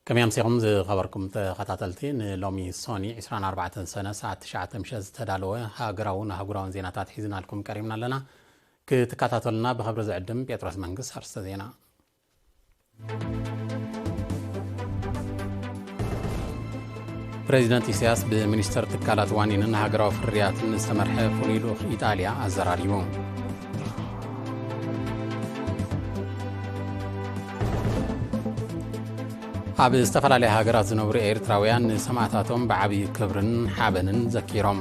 كم يمسيهم خبركم تخطاتلتين لومي سوني 24 سنة ساعة 9 مشاز تدالوه هاقراون زيناتات حيزنا لكم كريمنا لنا كتكاتاتلنا بخبر زعدم بيترس منقص هرست زينا بريزيدنت إسياس بمنستر تكالات وانين هاقراو فريات استمرح فوليلو إيطاليا الزراريبون ኣብ ዝተፈላለዩ ሃገራት ዝነብሩ ኤርትራውያን ሰማዕታቶም ብዓብዪ ክብርን ሓበንን ዘኪሮም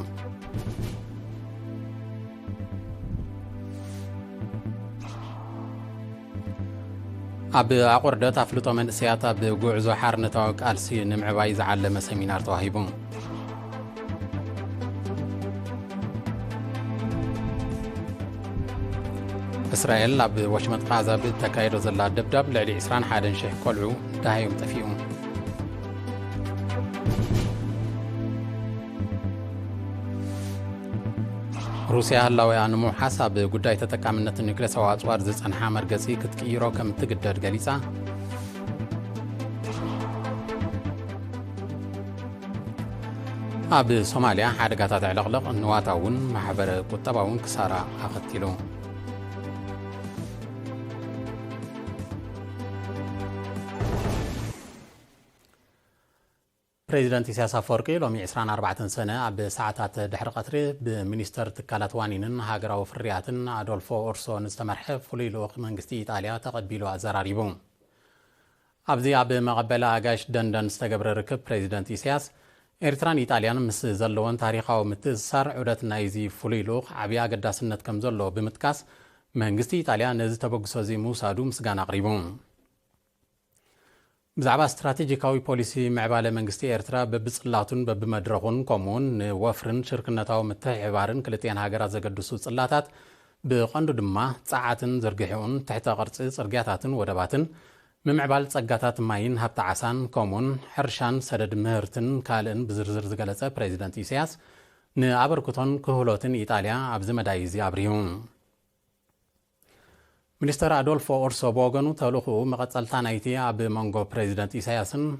ኣብ ኣቁርደት ኣፍልጦ መንእሰያት ኣብ ጉዕዞ ሓርነታዊ ቃልሲ ንምዕባይ ዝዓለመ ሰሚናር ተዋሂቡ እስራኤል ኣብ ወሽመጥ ጋዛ ብተካይዶ ዘላ ደብዳብ ልዕሊ 21,000 ቆልዑ ዳሃዮም ጠፊኡ ሩስያ ህላውያ ንምውሓስ ኣብ ጉዳይ ተጠቃምነት ኒውክለሳዊ ኣፅዋር ዝጸንሓ መርገጺ ክትቅይሮ ከም እትግደድ ገሊጻ ኣብ ሶማልያ ሓደጋታት ዕለቕለቕ ንዋታውን ማሕበረ ቁጠባውን ክሳራ ኣኸቲሉ بريزيدنت إسياس أفورقي لومي 24 سنة عب ساعات دحر قطري بمنستر تكالات وانين هاجراو فرياتن أدولفو أورسو نستمرح فوليلو منغستي إيطاليا تقبيلو أزراريبون أبزي عب مقبلة أجاش دندن استقبر ركب بريزيدنت إسياس إيرتران إيطاليان مس زلوان تاريخاو متزسار عودت نايزي فوليلو عبيا قداس نتكم زلو بمتكاس منغستي إيطاليا نزي تبقسوزي موسادو مسقان أقريبون بزعبا استراتيجيكاوي بوليسي معبالة منغستي إيرترا ببصلاتون ببمدرغون كومون وفرن شركنتاو متحوارن كلتين هاجرات زقدسو صلاتات بقندو دما صعاتن زرقحون تحت قرص صرقياتاتن ودباتن ممعبال صقاتات ماين هبت عسان كومون حرشان سدد مهرتن كالن بزرزر زقلصه بريزيدنت إسياس نابركوتون كهولوتن إيطاليا ابز مدايزي ابريون منستر أدولفو أورسو بوغنو تولوخو مقتصلتا نايتي أب مونغو بريزيدنت إساياسن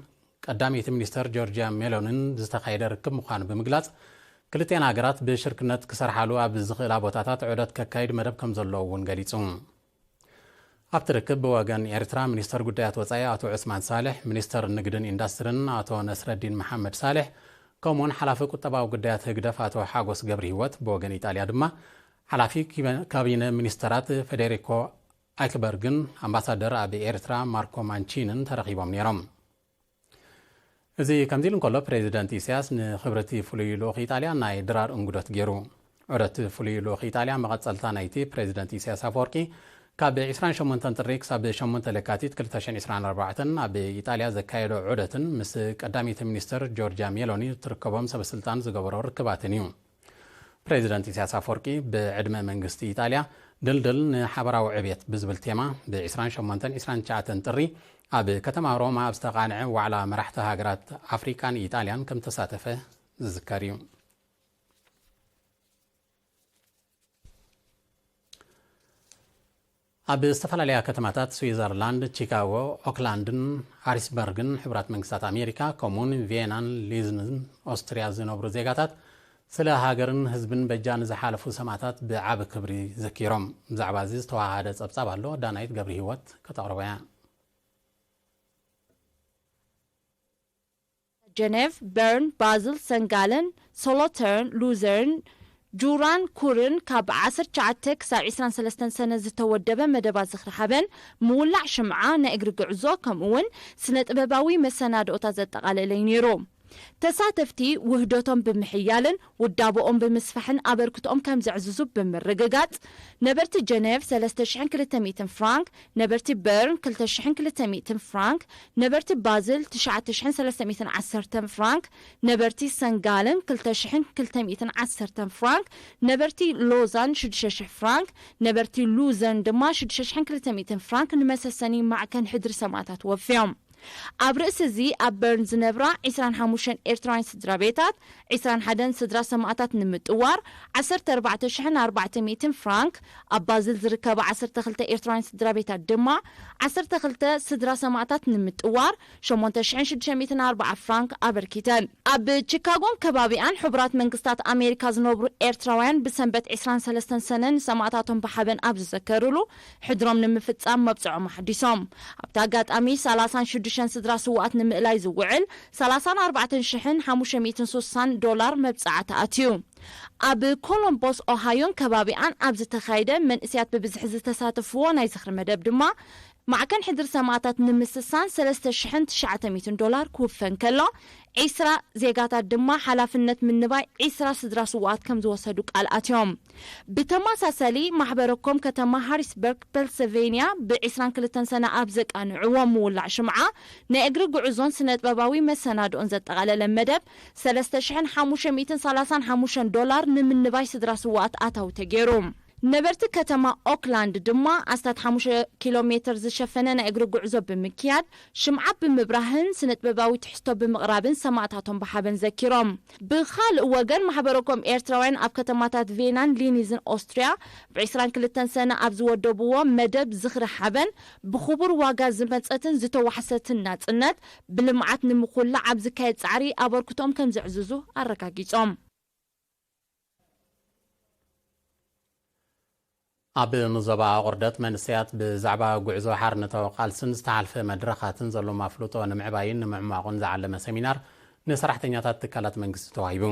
قداميت منستر جورجيا ميلونن زتخايد ركب مخان بمقلاص كلتين هاجرات بشركنت كسر حالو أب زخيلا بوتاتات عودت ككايد مدب كم زلوون غاليصون أب تركب بوغن إيرترا منستر قدايات وصايا أتو عثمان صالح منستر نقدن إندسترن أتو نصر الدين محمد صالح كومون حلافة قطباو قدايات هقدف أتو حاقوس قبري هوت بوغن إيطاليا دما حلافي كابينة منسترات فيدريكو أكبرجن أمباسادر أبي إيرترا ماركو مانشينن ترقيبهم نيرم. زي كمديلن كله بريزيدنت إسياس نخبرتي فوليلو إيطاليا ناي درار انقدت جيرو. عرت فوليلو إيطاليا مقد سلطان أيتي بريزيدنت إسياس أفوركي كابي إسران شمون تنتريك سابي شمون تلكاتيت كلتاشن إسران 4 أبي إيطاليا زكايدو عودتن مس قدامي منستر جورجيا ميلوني تركبهم سب السلطان زغبرو ركباتنيو. بريزيدنت إسياس أفوركي بعدم منغستي إيطاليا دلدل نحبراو عبيت بزبل تيما بإسران شمونتن إسران شاتن تري أب كتما روما أبستقانع وعلى مرحتة هاجرات أفريكان إيطاليان كم تساتفه ذكريون أب استفلاليا كتماتات سويسرلاند شيكاغو أوكلاندن هاريسبرغن حبرات منغستات أمريكا كومون فيينان ليزنن أستريا زنوبرو زيغاتات سلا هاجرن حزبن بجان زحالفو سماعتات بعاب كبري ذكيرهم زعبازيز توهاده صبصاب الله دانايت قبري هيوت كتقربيا جنيف بيرن بازل سنغالن سولوترن لوزرن جوران كورن كاب 19 ساعة 23 سنة زتودبه مدبات زخر حبن مولع شمعة نأجر قعزو كمون سنة أباباوي مسناد أوتازت تقاليلين يروم تساتفتي وهدوتهم بمحيالن ودابوهم بمسفحن أبركتهم كم زعززو بمرققات نبرت جنيف 3,300 فرانك نبرت بيرن 3,300 فرانك نبرت بازل 9,310 فرانك نبرت سنغالن 3,310 فرانك نبرت لوزان 6 فرانك نبرت لوزن دما 6,300 فرانك نمسسني مع كان حدر سماتات وفيهم ኣብ ርእሲ እዚ ኣብ በርን ዝነብራ 25 ኤርትራውያን ስድራ ቤታት 21 ስድራ ሰማዕታት ንምጥዋር 14400 ፍራንክ ኣብ ባዝል ዝርከባ 12 ኤርትራውያን ስድራ ቤታት ድማ 12 ስድራ ሰማዕታት ንምጥዋር 8640 ፍራንክ ኣበርኪተን ኣብ ቺካጎን ከባቢኣን ሕቡራት መንግስታት ኣሜሪካ ዝነብሩ ኤርትራውያን ብሰንበት 23 ሰነ ንሰማዕታቶም ብሓበን ኣብ ዝዘከርሉ ሕድሮም ንምፍጻም መብጽዖም ሓዲሶም ኣብታ ኣጋጣሚ 36 ስድራ ስዋኣት ንምእላይ ዝውዕል 34560 ዶላር መብጻዕቲ ኣትዩ ኣብ ኮሎምቦስ ኦሃዮን ከባቢኣን ኣብ ዝተኻይደ መንእስያት ብብዝሒ ዝተሳተፍዎ ናይ ዝኽሪ መደብ ድማ ማዕከን ሕድር ሰማዕታት ንምስሳን 3900 ዶላር ክውፈን ከሎ 20 ዜጋታት ድማ ሓላፍነት ምንባይ 20 ስድራ ስዋኣት ከም ዝወሰዱ ቃል ኣትዮም ብተመሳሳሊ ማሕበረኮም ከተማ ሃሪስበርግ ፔንስልቬንያ ብ22 ሰነ ኣብ ዘቃንዕዎ ምውላዕ ሽምዓ ናይ እግሪ ጉዕዞን ስነ-ጥበባዊ መሰናድኦን ዘጠቓለለ መደብ 3535 ዶላር ንምንባይ ስድራ ስዋኣት ኣታው ተገይሩ ነበርቲ ከተማ ኦክላንድ ድማ 15 ኪሎሜትር ዝሸፈነ ናይ እግሪ ጉዕዞ ብምክያድ ሽምዓ ብምብራህን ስነ-ጥበባዊ ትሕዝቶ ብምቕራብን ሰማዕታቶም ብሓበን ዘኪሮም ብኻልእ ወገን ማሕበረኮም ኤርትራውያን ኣብ ከተማታት ቬናን ሊኒዝን ኦስትሪያ ብ22 ሰነ ኣብ ዝወደብዎ መደብ ዝኽሪ ሓበን ብኽቡር ዋጋ ዝመፀትን ዝተዋሕሰትን ናጽነት ብልምዓት ንምኹላዕ ኣብ ዝካየድ ጻዕሪ ኣበርክቶም ከም ዘዕዝዙ ኣረጋጊጾም ኣብ ምዞባ ቁርደት መንስያት ብዛዕባ ጉዕዞ ሓርነታዊ ቃልስን ዝተሓልፈ መድረኻትን ዘሎ ማፍለጦ ንምዕባይን ንምዕማቑን ዝዓለመ ሰሚናር ንሰራሕተኛታት ትካላት መንግስቲ ተዋሂቡ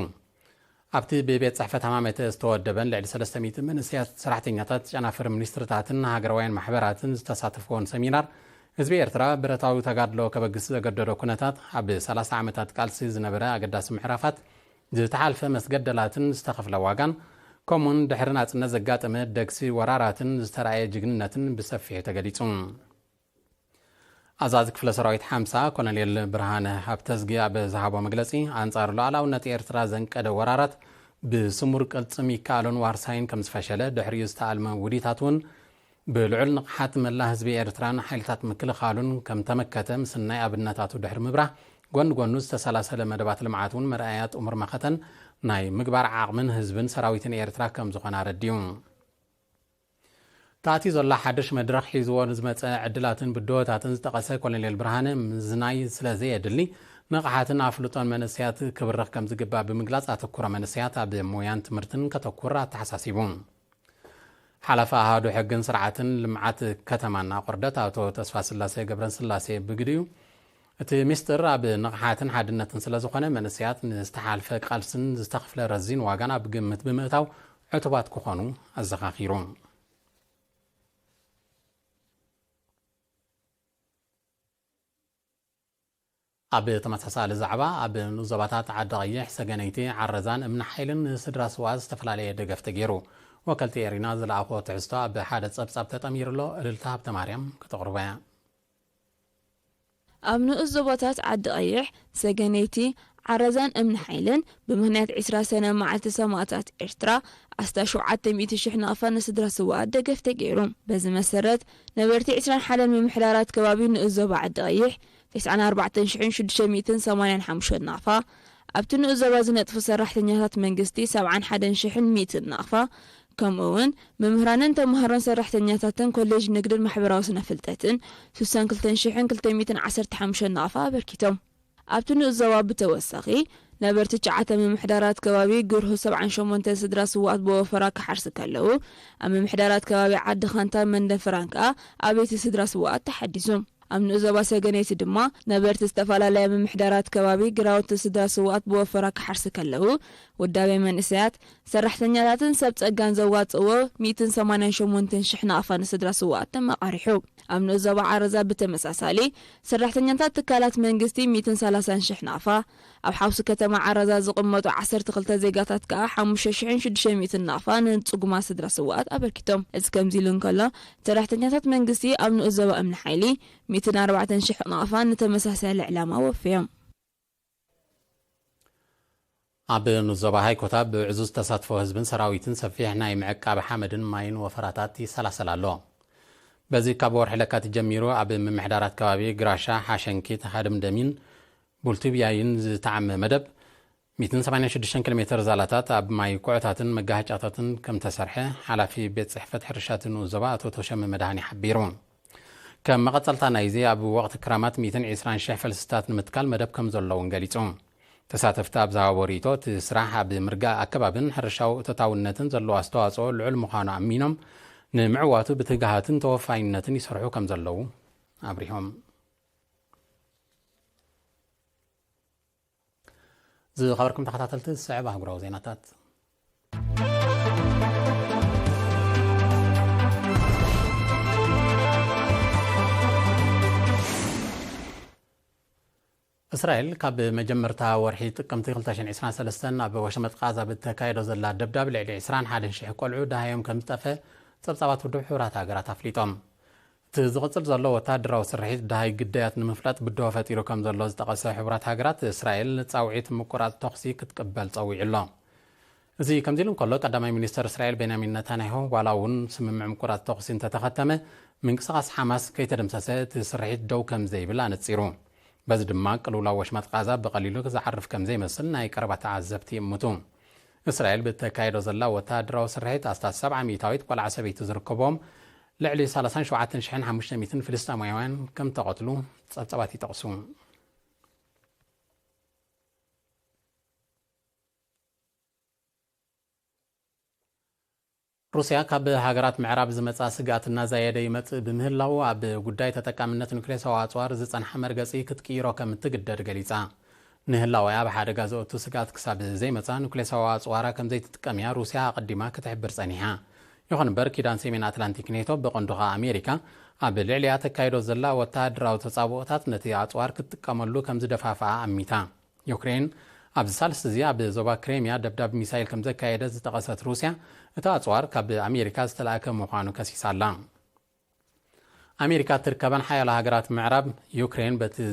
ኣብቲ ብቤት ጽሕፈት ሃማመተ ዝተወደበን ልዕሊ 300 መንስያት ሰራሕተኛታት ጨናፍር ሚኒስትርታትን ሃገራውያን ማሕበራትን ዝተሳተፍዎን ሰሚናር ህዝቢ ኤርትራ ብረታዊ ተጋድሎ ከበግስ ዘገደዶ ኩነታት ኣብ 30 ዓመታት ቃልሲ ዝነበረ ኣገዳሲ ምሕራፋት ዝተሓልፈ መስገደላትን ዝተኸፍለ ዋጋን كمون دحرنا عطنا زقاتمه دكسي وراراتن زترعي جغننتن بسفيه تغليصو ازاز كفل سراويت 50 كولونيل برهانه هابتزغيا بزهابو مغلصي انصار لولاونت ኤርትራ ዘንቀደ ወራራት بسمور قلص ميكالون وارساين كم زفشله دحري استعلم وديتاتون بلعل نقحات ملا حزب ኤርትራን حيلتات مكلخالون كم تمكتم سناي ابناتاتو دحر مبرح ጎንጎኑ ዝተሰላሰለ መደባት ልምዓቱን መርኣያት ኡምር መኸተን ናይ ምግባር ዓቕምን ህዝብን ሰራዊትን ኤርትራ ከም ዝኾነ ረድዩ ታቲ ዘላ ሓድሽ መድረኽ ሒዝዎ ዝመፀ ዕድላትን ብድሆታትን ዝጠቐሰ ኮሎኔል ብርሃነ ምዝናይ ስለዘየድሊ ንቕሓትን ኣፍልጦን መንስያት ክብርኽ ከም ዝግባእ ብምግላጽ ኣተኩረ መንስያት ኣብ ሞያን ትምህርትን ከተኩር ኣተሓሳሲቡ ሓላፋ ኣሃዱ ሕግን ስርዓትን ልምዓት ከተማና ቁርደት ኣቶ ተስፋ ስላሴ ገብረን ስላሴ ብግድዩ እቲ ሚስጥር ኣብ ንቕሓትን ሓድነትን ስለ ዝኾነ መንስያት ንዝተሓልፈ ቃልስን ዝተኸፍለ ረዚን ዋጋን ኣብ ግምት ብምእታው ዕቱባት ክኾኑ ኣዘኻኺሩ ኣብ ተመሳሳሊ ዛዕባ ኣብ ንዞባታት ዓዲ ቀይሕ ሰገነይቲ ዓረዛን እምኒ ሓይልን ስድራ ስዋ ዝተፈላለየ ደገፍ ተገይሩ ወከልቲ ኤሪና ዝለኣኾ ትሕዝቶ ኣብ ሓደ ፀብጻብ ተጠሚሩሎ እልልታ ሃብተ ማርያም ከተቕርበያ ኣብ ንኡዞባታት ዓዲ ቀይሕ ሰገነይቲ ዓረዛን እምኒ ሓይልን ብምኽንያት 20 ሰነ መዓልቲ ሰማዕታት ኤርትራ 17,000 ናቕፋ ንስድራ ስዋኣት ደገፍ ተገይሩ በዚ መሰረት ነበርቲ 21 ምምሕዳራት ከባቢ ንኡዞባ ዓዲ ቀይሕ 94685 ናቕፋ ኣብቲ ንኡዞባ ዝነጥፉ ሰራሕተኛታት መንግስቲ 71,100 ናቕፋ ከምኡውን መምህራንን ተምሃሮን ሰራሕተኛታትን ኮሌጅ ንግድን ማሕበራዊ ስነ ፍልጠትን 62,215 ናቕፋ ኣበርኪቶም ኣብቲ ንኡዞባ ብተወሳኺ ነበርቲ 9 ምምሕዳራት ከባቢ ግርሁ 78 ስድራ ስዋኣት ብወፈራ ክሓርስ ከለዉ ኣብ ምምሕዳራት ከባቢ ዓዲ ኻንታ መንደን ፍራንካ ኣብቲ ስድራ ስዋኣት ተሓዲሱ ኣብ ንኡዞባ ሰገነይቲ ድማ ነበርቲ ዝተፈላለየ ምምሕዳራት ከባቢ ግራውቲ ስድራ ስዋኣት ብወፈራ ክሓርስ ከለዉ ውዳቤ መንእሰያት ሰራሕተኛታትን ሰብ ፀጋን ዘዋፅዎ 188,000 ናቕፋ ንስድራ ስዋኣት ተመቃሪሑ ኣብ ንኡዞባ ዓረዛ ብተመሳሳሊ ሰራሕተኛታት ትካላት መንግስቲ 130,000 ናቕፋ ኣብ ሓውሲ ከተማ ዓረዛ ዝቕመጡ 12 ዜጋታት ከዓ 5,600 ናቕፋ ንፅጉማ ስድራ ስዋኣት ኣበርኪቶም እዚ ከምዚ ኢሉ እንከሎ ሰራሕተኛታት መንግስቲ ኣብ ንኡዞባ እምኒ ሓይሊ 140,000 ናቕፋ ንተመሳሳሊ ዕላማ ወፍዮም ኣብ ንዞባ ሃይኮታ ብዕዙዝ ተሳትፎ ህዝብን ሰራዊትን ሰፊሕ ናይ ምዕቃብ ሓመድን ማይን ወፈራታት ይሰላሰል ኣሎ በዚ ካብ ወርሒ ለካቲት ጀሚሩ ኣብ ምምሕዳራት ከባቢ ግራሻ ሓሸንኪት ሓደም ደሚን ቡልቱብያይን ዝተዓመ መደብ 186 ኪሎ ሜትር ዛላታት ኣብ ማይ ኩዕታትን መጋሃጫታትን ከም ተሰርሐ ሓላፊ ቤት ጽሕፈት ሕርሻትን ዞባ አቶ ተሸመ መድሃኒ ሓቢሩ ከም መቐጸልታ ናይዚ ኣብ ወቕቲ ክራማት 120,000 ፈልስታት ንምትካል መደብ ከም ዘለውን ገሊጹ ተሳተፍቲ ኣብ ዝሃቦ ሪኢቶ እቲ ስራሕ ኣብ ምርጋእ ኣከባብን ሕርሻዊ እቶታውነትን ዘለዎ ኣስተዋጽኦ ልዑል ምዃኑ ኣሚኖም ንምዕዋቱ ብትግሃትን ተወፋይነትን ይሰርሑ ከም ዘለዉ ኣብሪሆም ዝኸበርኩም ተኸታተልቲ ስዕብ ኣህጉራዊ ዜናታት እስራኤል ካብ መጀመርታ ወርሒ ጥቅምቲ 2023 ኣብ ወሸመጥ ጋዛ ብተካየዶ ዘላ ደብዳብ ልዕሊ 21,000 ቆልዑ ዳሃዮም ከም ዝጠፈ ጸብጻባት ውድብ ሕብራት ሃገራት ኣፍሊጦም እቲ ዝቕጽል ዘሎ ወታደራዊ ስርሒት ዳሃይ ግዳያት ንምፍላጥ ብድሆ ፈጢሩ ከም ዘሎ ዝጠቐሰ ሕብራት ሃገራት እስራኤል ጻውዒት ምቁራጽ ተኽሲ ክትቅበል ጸዊዑ ኣሎ እዚ ከምዚ ኢሉ እንከሎ ቀዳማይ ሚኒስተር እስራኤል ቤንያሚን ነታንያሁ ዋላ እውን ስምምዕ ምቁራጽ ተኽሲ እንተተኸተመ ምንቅስቓስ ሓማስ ከይተደምሰሰ እቲ ስርሒት ደው ከም ዘይብል ኣነጺሩ በዚ ድማ ቅልውላው ወሽመጥ ጋዛ ብቐሊሉ ክዝዓርፍ ከም ዘይመስል ናይ ቀረባ ተዓዘብቲ ይእምቱ እስራኤል ብተካየዶ ዘላ ወታደራዊ ስርሒት ኣስታት 700 ቆልዓ ሰበይቲ ዝርከቦም ልዕሊ 37,500 ፍልስጤማውያን ከም ተቐትሉ ጸብጻባት ይጠቕሱ ሩስያ ካብ ሃገራት ምዕራብ ዝመጻ ስጋት እናዘየደ ይመጽእ ብምህላው ኣብ ጉዳይ ተጠቃምነት ኑክሌሳዊ ኣጽዋር ዝጸንሐ መርገጺ ክትቅይሮ ከም እትግደድ ገሊጻ ንህላውያ ብሓደጋ ዘእቱ ስጋት ክሳብ ዘይመጻ ኑክሌሳዊ ኣጽዋራ ከም ዘይትጥቀም እያ ሩስያ ኣቐዲማ ክትሕብር ጸኒሓ ይኹን እምበር ኪዳን ሰሜን ኣትላንቲክ ኔቶ ብቐንዱኻ ኣሜሪካ ኣብ ልዕልያ ተካይዶ ዘላ ወታደራዊ ተጻብኦታት ነቲ ኣጽዋር ክትጥቀመሉ ከም ዝደፋፍኣ ኣሚታ ዩክሬን ኣብዚ ሳልስቲ እዚ ኣብ ዞባ ክሬምያ ደብዳብ ሚሳይል ከም ዘካየደ ዝጠቐሰት ሩስያ እቲ ኣጽዋር ካብ ኣሜሪካ ዝተላእከ ምዃኑ ከሲሳ ኣላ ኣሜሪካ ትርከበን ሓያሎ ሃገራት ምዕራብ ዩክሬን በቲ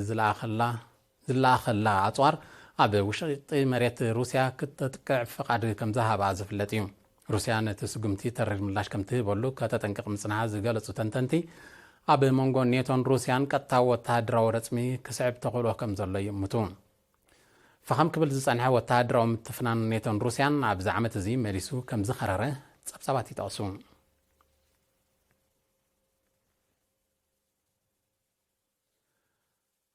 ዝለኣኸላ ኣጽዋር ኣብ ውሽጢ መሬት ሩስያ ክትጥቅዕ ፍቓድ ከም ዝሃባ ዝፍለጥ እዩ ሩስያ ነቲ ስጉምቲ ተሪር ምላሽ ከም ትህበሉ ከተጠንቅቕ ምጽናሓ ዝገለጹ ተንተንቲ ኣብ መንጎ ኔቶን ሩስያን ቀጥታዊ ወተሃደራዊ ረጽሚ ክስዕብ ተኽእሎ ከም ዘሎ ይእምቱ فخم كبل زصنحه وتهدروا متفنان نيتون روسيان عبز عمت زي مليسو كم زخرره صبصبات يتقسون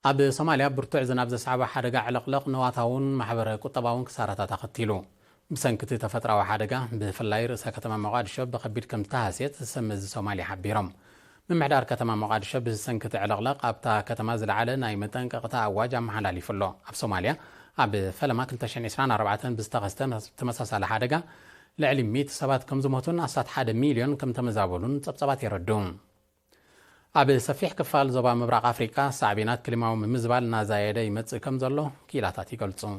ኣብ ሶማልያ ብርቱዕ ዝናብ ዘስዓበ ሓደጋ ዕለቕለቕ ነዋታውን ማሕበረ ቁጠባውን ክሳራታት ኣኸቲሉ ብሰንኪ ተፈጥራዊ ሓደጋ ብፍላይ ርእሰ ከተማ ሞቃዲሾ ብከቢድ ከም ዝተሃስየት ሰመዚ ሶማልያ ሓቢሮም ምምሕዳር ከተማ ሞቃዲሾ ብሰንኪ ዕለቕለቕ ኣብታ ከተማ ዝለዓለ ናይ መጠንቀቕታ ኣዋጅ ኣመሓላሊፉ ኣሎ ኣብ ሶማልያ ኣብ ፈለማ 2024 ብዝተኸስተ ተመሳሳሊ ሓደጋ ልዕሊ 100 ሰባት ከም ዝሞቱን 1 ሚልዮን ከም ተመዛበሉን ጸብጸባት ይረዱ ኣብ ሰፊሕ ክፋል ዞባ ምብራቕ ኣፍሪካ ሳዕቤናት ክሊማዊ ምምዝባል እናዛየደ ይመጽእ ከም ዘሎ ኪላታት ይገልጹ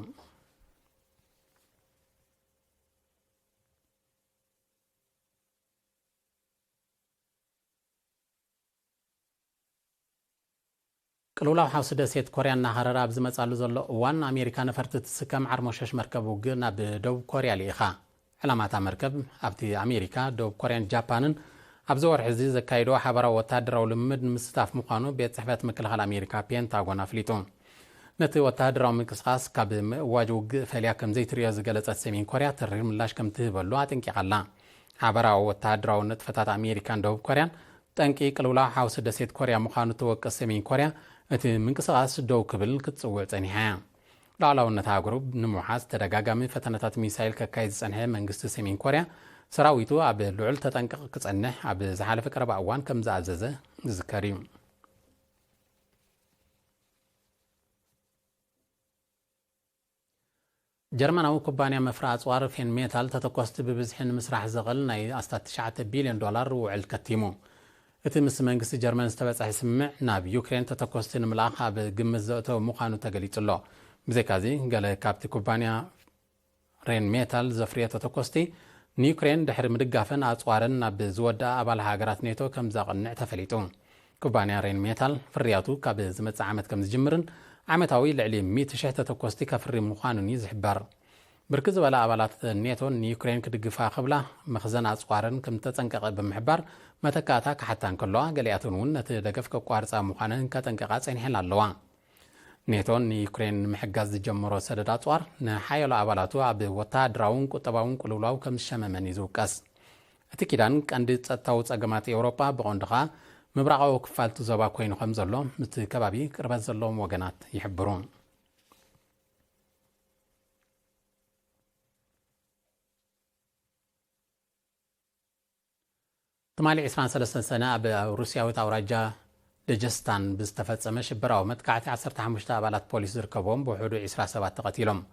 ቅልውላው ሓውሲ ደሴት ኮርያ እናኸረረ ኣብ ዝመጻሉ ዘሎ እዋን ኣሜሪካ ነፈርቲ ትስከም ዓርሞሸሽ መርከብ ውግእ ናብ ደቡብ ኮርያ ልኢኻ ዕላማታ መርከብ ኣብቲ ኣሜሪካ ደቡብ ኮርያን ጃፓንን ኣብ ዝወርሒ እዚ ዘካይዶ ሓበራዊ ወታደራዊ ልምምድ ንምስታፍ ምዃኑ ቤት ጽሕፈት ምክልኻል ኣሜሪካ ፔንታጎን ኣፍሊጡ ነቲ ወታደራዊ ምንቅስቓስ ካብ ምእዋጅ ውግእ ፈልያ ከም ዘይትርዮ ዝገለጸት ሰሜን ኮርያ ተሪር ምላሽ ከም ትህበሉ ኣጠንቂቓላ ሓበራዊ ወታደራዊ ንጥፈታት ኣሜሪካን ደቡብ ኮርያን ጠንቂ ቅልውላው ሓውሲ ደሴት ኮርያ ምዃኑ ተወቀስ ሰሜን ኮርያ እቲ ምንቅስቓስ ደው ክብል ክትጽውዕ ጸኒሓ ላዕላውነት ሃገሩ ንምውሓዝ ተደጋጋሚ ፈተነታት ሚሳይል ከካይድ ዝጸንሐ መንግስቲ ሰሜን ኮርያ ሰራዊቱ ኣብ ልዑል ተጠንቅቕ ክጸንሕ ኣብ ዝሓለፈ ቀረባ እዋን ከም ዝኣዘዘ ዝዝከር እዩ ጀርመናዊ ኩባንያ መፍራ ኣጽዋር ፌን ሜታል ተተኮስቲ ብብዝሒ ንምስራሕ ዝኽእል ናይ 9 ቢልዮን ዶላር ውዕል ከቲሙ እቲ ምስ መንግስቲ ጀርመን ዝተበጽሐ ስምምዕ ናብ ዩክሬን ተተኮስቲ ንምልኣኽ ኣብ ግምት ዘእተወ ምዃኑ ተገሊጹ ኣሎ ብዘይካዚ ገለ ካብቲ ኩባንያ ሬን ሜታል ዘፍርየ ተተኮስቲ ንዩክሬን ድሕሪ ምድጋፈን ኣጽዋርን ናብ ዝወድኣ ኣባል ሃገራት ኔቶ ከም ዘቕንዕ ተፈሊጡ ኩባንያ ሬን ሜታል ፍርያቱ ካብ ዝመጽእ ዓመት ከም ዝጅምርን ዓመታዊ ልዕሊ 100,000 ተተኮስቲ ከፍሪ ምዃኑን እዩ ዝሕበር بركز ولا أبالات نيتون يوكرين كدقفا قبله مخزن أصقارن كم تتنقق بمحبار متكاتاك حتى انكلوا قلياتون نتدقف كقوارصا مخانن كتنققات سينحل اللوان نيتون يوكرين محقاز جمرو سدد أصوار نحايلو أبالاتو عب وطادراون كتباون قلولاو كم الشممن يزوكاس اتكيدان كانديت تاوت أقامات أوروبا بغندقا مبرعو كفالتو زبا كوين خمزلو متكبابي كربات زلوم وغنات يحبرون تمالي 23 سنة بروسيا وتاوراجا دجستان بستفتصم شبراو متكعتي 15 أبالات بوليس ركبهم بوحدو 27 تقتيلهم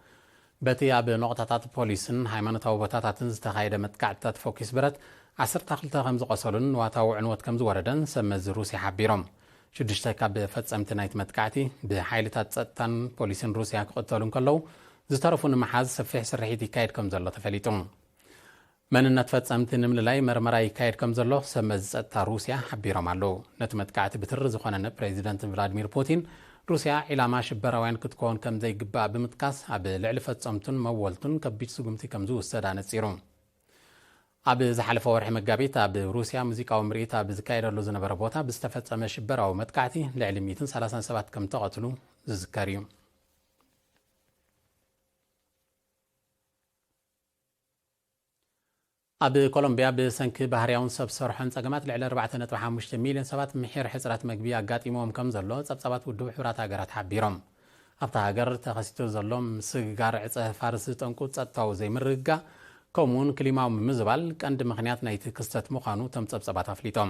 بتي بنقطة بوليسن هيمنتاو بتاتاتن زتخايد متكعتات فوكس برت 15 قصلون واتاو عنوت كمز وردن سمز روسيا حبيرهم شدشتك بفتسمت نايت متكعتي بحيلتات ጸጥታን ፖሊስን روسيا كقتلون كلو زترفون محاز سفيح سرحيتي كايد كمزلو تفليتون مننت فتسمت نمللاي مرمراي كايد كمزلو سمز ጸጥታ روسيا حبيرهم አለው نت متكعتي بتر ዝኾነ ፕሬዚደንት ቭላድሚር ፑቲን روسيا علاما شبراوያን ክትኮን ከም ዘይግባእ ብምጥቃስ ኣብ ልዕሊ ፈጸምቱን መወልቱን ከቢድ ስጉምቲ ከም ዝወሰዳ ነጺሩ ኣብ ዝሓለፈ ወርሒ መጋቢት ኣብ ሩስያ ሙዚቃዊ ምርኢት ኣብ ዝካየደሉ ዝነበረ ቦታ ብዝተፈጸመ ሽበራዊ መጥቃዕቲ ልዕሊ 137 ከም ተቐትሉ ዝዝከር እዩ ኣብ ኮሎምቢያ ብሰንኪ ባህርያውን ሰብ ሰርሖን ጸገማት ልዕሊ 4.5 ሚልዮን ሰባት ምሕር ሕጽረት መግቢ ኣጋጢሞም ከም ዘሎ ጸብጻባት ውድብ ሕብራት ሃገራት ሓቢሮም ኣብታ ሃገር ተኸሲቱ ዘሎ ምስጋር ዕፀ ፋርሲ ጠንቁ ጸጥታዊ ዘይምርግጋ كومون كليماو مزبال كاند مخنيات نايت كستت مخانو تم تصبصبات افليتوم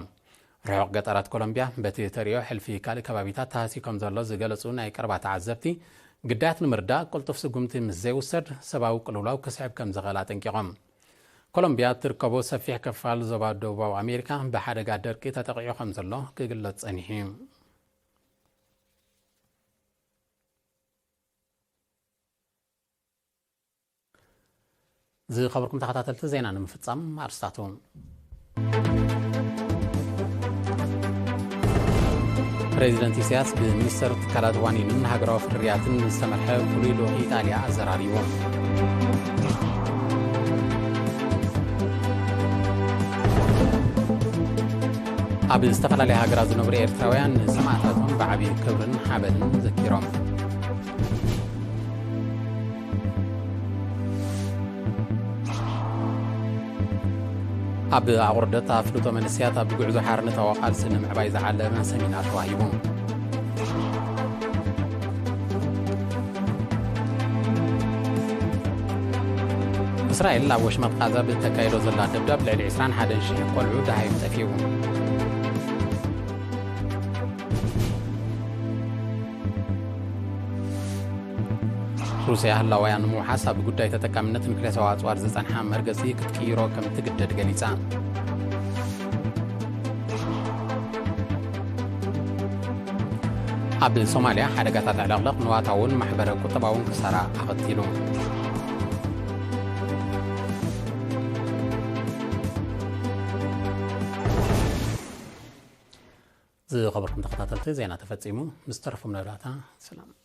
رحوق قطرات كولومبيا بتي تريو حلفي كالي كبابيتات تاسي كم زلو زغلصو ناي قربات عزبتي قدات نمردا قلطف سغمتي مزي وسد سباو قلولاو كسعب كم زغلا تنقيقوم كولومبيا تركبو سفيح كفال زبا دوباو امريكا بحدقا دركي تتقيو خم زلو كيغلط صنيحيم زي خبركم تخطاتلت زينا نمفتصم أرستاتهم بريزيدنت إسياس بمنستر تكالات وانين هاجرو في الرياتن استمرحة فلويلو إيطاليا الزراريوم أبي استفلا لهاجرا زنبري إرتراويان سمعتهم بعبي كبرن حابن ذكيرهم أب عوردة فلوتو من السياسة بقعدو حارنة وقال سنة معبايزة على سمينار وايبون إسرائيل لابوش متقاذا بالتكايلو زلات دبدب لعلي عسران حدا شيء قلعو دهاي متفيوهم روسيا هلا ويان مو حسب قداي تتكامنت نكليس واصوار زصنحا مرغسي كتقيرو كم تقدد غليصا اب سوماليا حدغات العلاقلق نواتاون محبر قطباون كسرا اقتيلو زي خبركم تخطاتلت زينا تفصيمو مسترفم نراتا سلام